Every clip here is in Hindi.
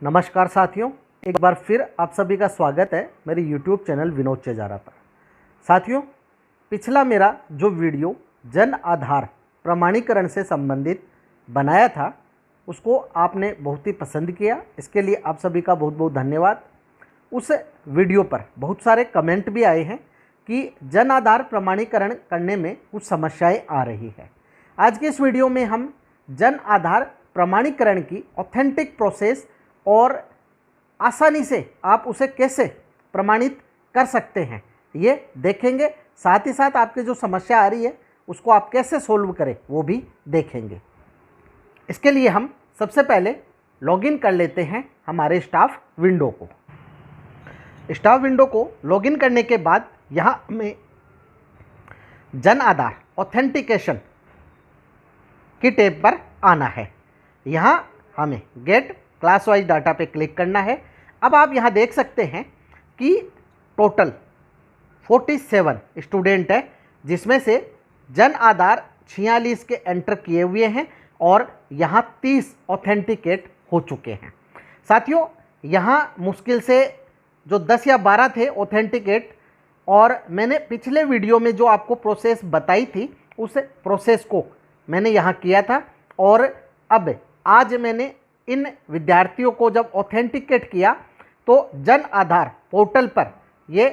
नमस्कार साथियों, एक बार फिर आप सभी का स्वागत है मेरे YouTube चैनल विनोद चेजारा पर। साथियों, पिछला मेरा जो वीडियो जन आधार प्रमाणीकरण से संबंधित बनाया था उसको आपने बहुत ही पसंद किया। इसके लिए आप सभी का बहुत बहुत धन्यवाद। उस वीडियो पर बहुत सारे कमेंट भी आए हैं कि जन आधार प्रमाणीकरण करने में कुछ समस्याएं आ रही है। आज के इस वीडियो में हम जन आधार प्रमाणीकरण की ऑथेंटिक प्रोसेस और आसानी से आप उसे कैसे प्रमाणित कर सकते हैं ये देखेंगे। साथ ही साथ आपके जो समस्या आ रही है उसको आप कैसे सोल्व करें वो भी देखेंगे। इसके लिए हम सबसे पहले लॉगिन कर लेते हैं हमारे स्टाफ विंडो को। स्टाफ विंडो को लॉगिन करने के बाद यहाँ हमें जन आधार ऑथेंटिकेशन की टैब पर आना है। यहाँ हमें गेट क्लास वाइज डाटा पे क्लिक करना है। अब आप यहाँ देख सकते हैं कि टोटल 47 स्टूडेंट है, जिसमें से जन आधार 46 के एंटर किए हुए हैं और यहाँ 30 ऑथेंटिकेट हो चुके हैं। साथियों, यहाँ मुश्किल से जो 10 या 12 थे ऑथेंटिकेट, और मैंने पिछले वीडियो में जो आपको प्रोसेस बताई थी उस प्रोसेस को मैंने यहाँ किया था। और अब आज मैंने इन विद्यार्थियों को जब ऑथेंटिकेट किया तो जन आधार पोर्टल पर ये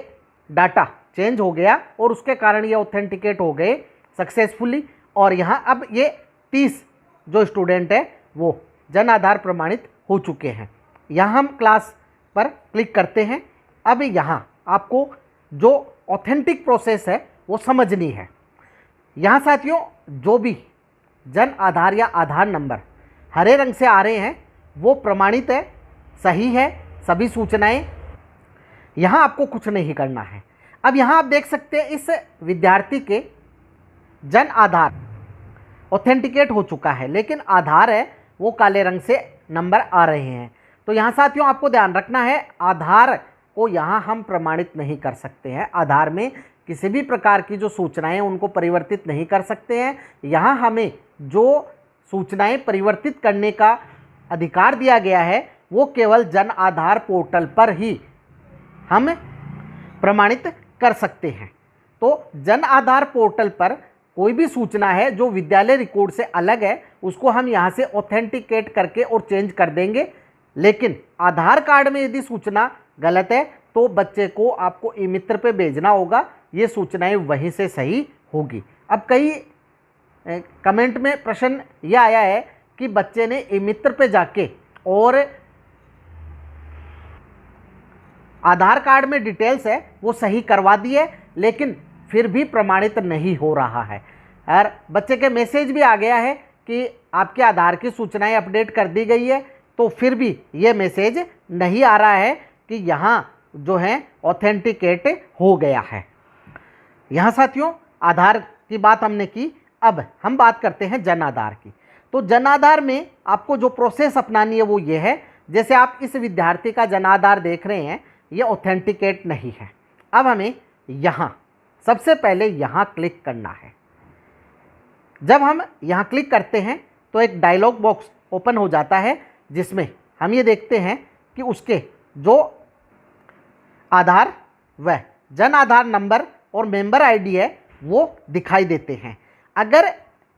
डाटा चेंज हो गया और उसके कारण ये ऑथेंटिकेट हो गए सक्सेसफुली। और यहाँ अब ये 30 जो स्टूडेंट है वो जन आधार प्रमाणित हो चुके हैं। यहाँ हम क्लास पर क्लिक करते हैं। अब यहाँ आपको जो ऑथेंटिक प्रोसेस है वो समझनी है। यहाँ साथियों, जो भी जन आधार या आधार नंबर हरे रंग से आ रहे हैं वो प्रमाणित है, सही है, सभी सूचनाएं। यहाँ आपको कुछ नहीं करना है। अब यहाँ आप देख सकते हैं इस विद्यार्थी के जन आधार ऑथेंटिकेट हो चुका है, लेकिन आधार है वो काले रंग से नंबर आ रहे हैं। तो यहाँ साथियों आपको ध्यान रखना है, आधार को यहाँ हम प्रमाणित नहीं कर सकते हैं। आधार में किसी भी प्रकार की जो सूचनाएं उनको परिवर्तित नहीं कर सकते हैं। यहाँ हमें जो सूचनाएं परिवर्तित करने का अधिकार दिया गया है वो केवल जन आधार पोर्टल पर ही हम प्रमाणित कर सकते हैं। तो जन आधार पोर्टल पर कोई भी सूचना है जो विद्यालय रिकॉर्ड से अलग है उसको हम यहाँ से ऑथेंटिकेट करके और चेंज कर देंगे। लेकिन आधार कार्ड में यदि सूचना गलत है तो बच्चे को आपको ई मित्र पे भेजना होगा, ये सूचनाएं वहीं से सही होगी। अब कई कमेंट में प्रश्न यह आया है कि बच्चे ने ई मित्र पे जाके और आधार कार्ड में डिटेल्स है वो सही करवा दी है, लेकिन फिर भी प्रमाणित नहीं हो रहा है। और बच्चे के मैसेज भी आ गया है कि आपके आधार की सूचनाएं अपडेट कर दी गई है, तो फिर भी ये मैसेज नहीं आ रहा है कि यहाँ जो है ऑथेंटिकेट हो गया है। यहाँ साथियों आधार की बात हमने की, अब हम बात करते हैं जन आधार की। तो जन आधार में आपको जो प्रोसेस अपनानी है वो ये है, जैसे आप इस विद्यार्थी का जन आधार देख रहे हैं ये ऑथेंटिकेट नहीं है। अब हमें यहाँ सबसे पहले यहाँ क्लिक करना है। जब हम यहाँ क्लिक करते हैं तो एक डायलॉग बॉक्स ओपन हो जाता है जिसमें हम ये देखते हैं कि उसके जो आधार व जन आधार नंबर और मेंबर आईडी है वो दिखाई देते हैं। अगर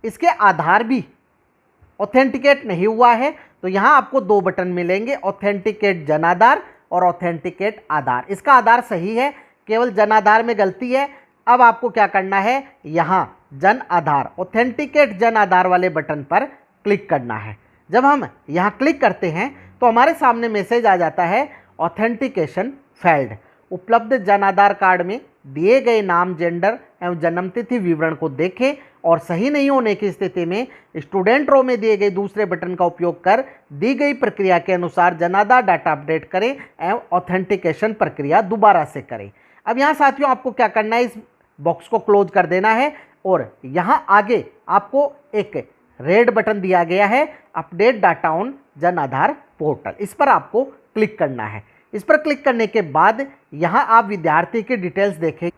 इसके आधार भी ऑथेंटिकेट नहीं हुआ है तो यहाँ आपको दो बटन मिलेंगे, ऑथेंटिकेट जन आधार और ऑथेंटिकेट आधार। इसका आधार सही है, केवल जन आधार में गलती है। अब आपको क्या करना है, यहाँ जन आधार ऑथेंटिकेट जन आधार वाले बटन पर क्लिक करना है। जब हम यहाँ क्लिक करते हैं तो हमारे सामने मैसेज आ जाता है ऑथेंटिकेशन फेल्ड। उपलब्ध जन आधार कार्ड में दिए गए नाम, जेंडर एवं जन्मतिथि विवरण को देखें और सही नहीं होने की स्थिति में स्टूडेंट रो में दिए गए दूसरे बटन का उपयोग कर दी गई प्रक्रिया के अनुसार जन आधार डाटा अपडेट करें एवं ऑथेंटिकेशन प्रक्रिया दोबारा से करें। अब यहाँ साथियों आपको क्या करना है, इस बॉक्स को क्लोज कर देना है और यहाँ आगे आपको एक रेड बटन दिया गया है update data on Jan Aadhaar portal, इस पर आपको क्लिक करना है। इस पर क्लिक करने के बाद यहाँ आप विद्यार्थी की डिटेल्स देखें,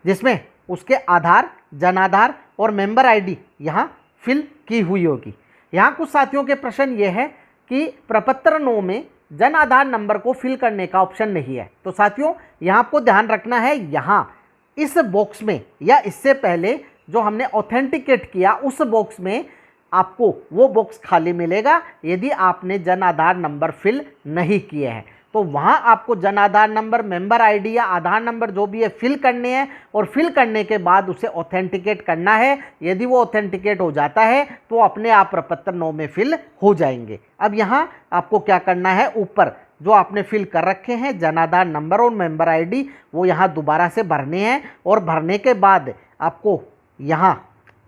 जिसमें उसके आधार, जन आधार और मेंबर आईडी यहाँ फिल की हुई होगी। यहाँ कुछ साथियों के प्रश्न ये है कि प्रपत्र 9 में जन आधार नंबर को फिल करने का ऑप्शन नहीं है। तो साथियों यहाँ आपको ध्यान रखना है, यहाँ इस बॉक्स में या इससे पहले जो हमने ऑथेंटिकेट किया उस बॉक्स में आपको वो बॉक्स खाली मिलेगा यदि आपने जन आधार नंबर फिल नहीं किए हैं। तो वहाँ आपको Jan Aadhaar number, member ID या आधार नंबर जो भी है फिल करने हैं और फिल करने के बाद उसे ऑथेंटिकेट करना है। यदि वो ऑथेंटिकेट हो जाता है तो अपने आप प्रपत्र 9 में फिल हो जाएंगे। अब यहाँ आपको क्या करना है, ऊपर जो आपने फिल कर रखे हैं जन आधार नंबर और मेंबर आईडी वो यहाँ दोबारा से भरने हैं और भरने के बाद आपको यहाँ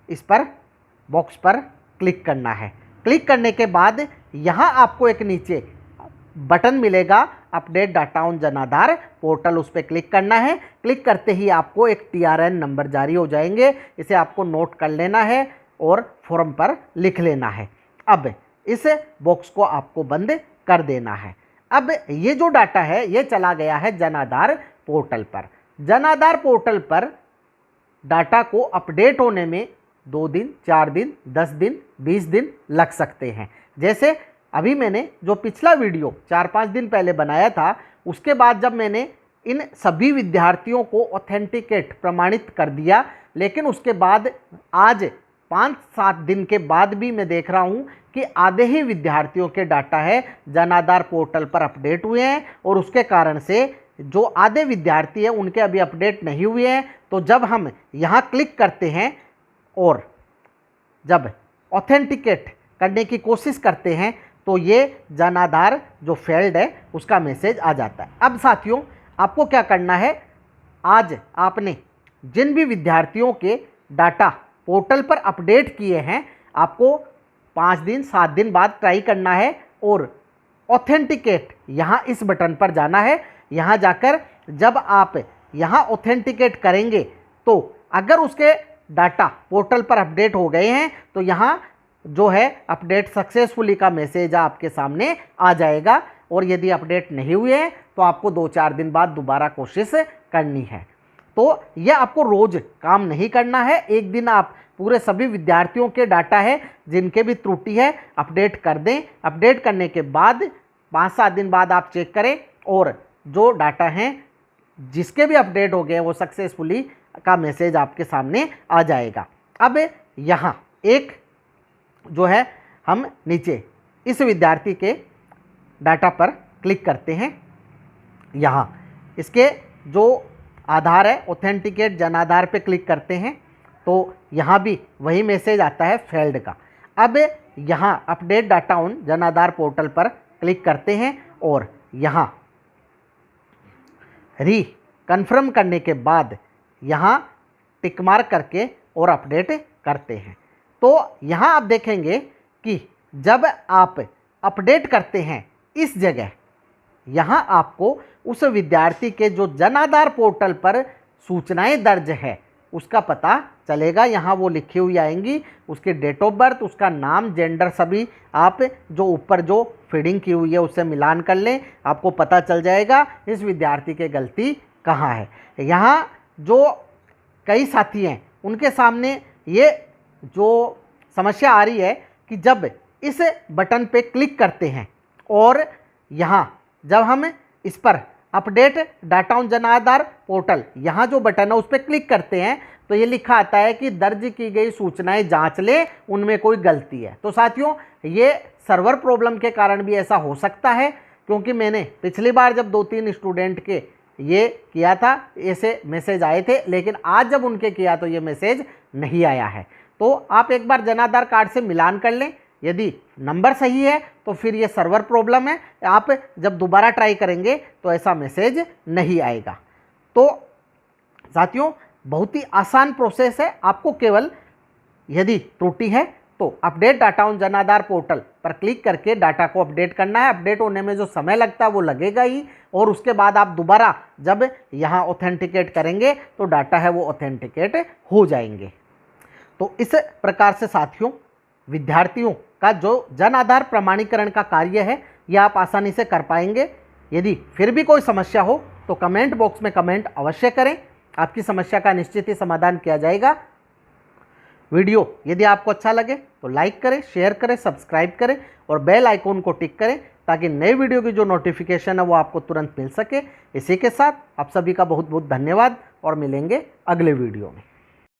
इस पर बॉक्स पर क्लिक करना है। क्लिक करने के बाद यहाँ आपको एक नीचे बटन मिलेगा update data on Jan Aadhaar portal, उस पर क्लिक करना है। क्लिक करते ही आपको एक TRN नंबर जारी हो जाएंगे, इसे आपको नोट कर लेना है और फॉर्म पर लिख लेना है। अब इस बॉक्स को आपको बंद कर देना है। अब ये जो डाटा है ये चला गया है जन आधार पोर्टल पर। जन आधार पोर्टल पर डाटा को अपडेट होने में 2 दिन, 4 दिन, 10 दिन, 20 दिन लग सकते हैं। जैसे अभी मैंने जो पिछला वीडियो 4-5 दिन पहले बनाया था, उसके बाद जब मैंने इन सभी विद्यार्थियों को ऑथेंटिकेट प्रमाणित कर दिया, लेकिन उसके बाद आज 5-7 दिन के बाद भी मैं देख रहा हूँ कि आधे ही विद्यार्थियों के डाटा है जन आधार पोर्टल पर अपडेट हुए हैं और उसके कारण से जो आधे विद्यार्थी हैं उनके अभी अपडेट नहीं हुए हैं। तो जब हम यहाँ क्लिक करते हैं और जब ऑथेंटिकेट करने की कोशिश करते हैं तो ये जन आधार जो फेल्ड है उसका मैसेज आ जाता है। अब साथियों आपको क्या करना है, आज आपने जिन भी विद्यार्थियों के डाटा पोर्टल पर अपडेट किए हैं आपको 5 दिन 7 दिन बाद ट्राई करना है और ऑथेंटिकेट यहाँ इस बटन पर जाना है। यहाँ जाकर जब आप यहाँ ऑथेंटिकेट करेंगे तो अगर उसके डाटा पोर्टल पर अपडेट हो गए हैं तो यहाँ जो है अपडेट सक्सेसफुली का मैसेज आपके सामने आ जाएगा और यदि अपडेट नहीं हुए हैं तो आपको 2-4 दिन बाद दोबारा कोशिश करनी है। तो यह आपको रोज़ काम नहीं करना है, एक दिन आप पूरे सभी विद्यार्थियों के डाटा है जिनके भी त्रुटि है अपडेट कर दें। अपडेट करने के बाद 5-7 दिन बाद आप चेक करें और जो डाटा हैं जिसके भी अपडेट हो गए वो सक्सेसफुली का मैसेज आपके सामने आ जाएगा। अब यहाँ एक जो है हम नीचे इस विद्यार्थी के डाटा पर क्लिक करते हैं। यहाँ इसके जो आधार है ऑथेंटिकेट जन आधार पे क्लिक करते हैं तो यहाँ भी वही मैसेज आता है फेल्ड का। अब यहाँ update data on Jan Aadhaar portal पर क्लिक करते हैं और यहाँ कन्फर्म करने के बाद यहाँ टिक मार्क करके और अपडेट करते हैं। तो यहाँ आप देखेंगे कि जब आप अपडेट करते हैं इस जगह यहाँ आपको उस विद्यार्थी के जो जन आधार पोर्टल पर सूचनाएं दर्ज है उसका पता चलेगा। यहाँ वो लिखी हुई आएंगी, उसकी डेट ऑफ बर्थ, उसका नाम, जेंडर, सभी आप जो ऊपर जो फीडिंग की हुई है उससे मिलान कर लें, आपको पता चल जाएगा इस विद्यार्थी की गलती कहाँ है। यहाँ जो कई साथी हैं उनके सामने ये जो समस्या आ रही है कि जब इस बटन पे क्लिक करते हैं और यहाँ जब हम इस पर update data on Jan Aadhaar portal यहाँ जो बटन है उस पर क्लिक करते हैं तो ये लिखा आता है कि दर्ज की गई सूचनाएं जांच लें, उनमें कोई गलती है। तो साथियों ये सर्वर प्रॉब्लम के कारण भी ऐसा हो सकता है, क्योंकि मैंने पिछली बार जब 2-3 स्टूडेंट के ये किया था ऐसे मैसेज आए थे, लेकिन आज जब उनके किया तो ये मैसेज नहीं आया है। तो आप एक बार जन आधार कार्ड से मिलान कर लें, यदि नंबर सही है तो फिर ये सर्वर प्रॉब्लम है, आप जब दोबारा ट्राई करेंगे तो ऐसा मैसेज नहीं आएगा। तो साथियों बहुत ही आसान प्रोसेस है, आपको केवल यदि त्रुटि है तो update data on Jan Aadhaar portal पर क्लिक करके डाटा को अपडेट करना है। अपडेट होने में जो समय लगता है वो लगेगा ही, और उसके बाद आप दोबारा जब यहाँ ऑथेंटिकेट करेंगे तो डाटा है वो ऑथेंटिकेट हो जाएंगे। तो इस प्रकार से साथियों विद्यार्थियों का जो जन आधार प्रमाणीकरण का कार्य है यह आप आसानी से कर पाएंगे। यदि फिर भी कोई समस्या हो तो कमेंट बॉक्स में कमेंट अवश्य करें, आपकी समस्या का निश्चित ही समाधान किया जाएगा। वीडियो यदि आपको अच्छा लगे तो लाइक करें, शेयर करें, सब्सक्राइब करें और बेल आइकॉन को टिक करें ताकि नए वीडियो की जो नोटिफिकेशन है वो आपको तुरंत मिल सके। इसी के साथ आप सभी का बहुत बहुत धन्यवाद और मिलेंगे अगले वीडियो में।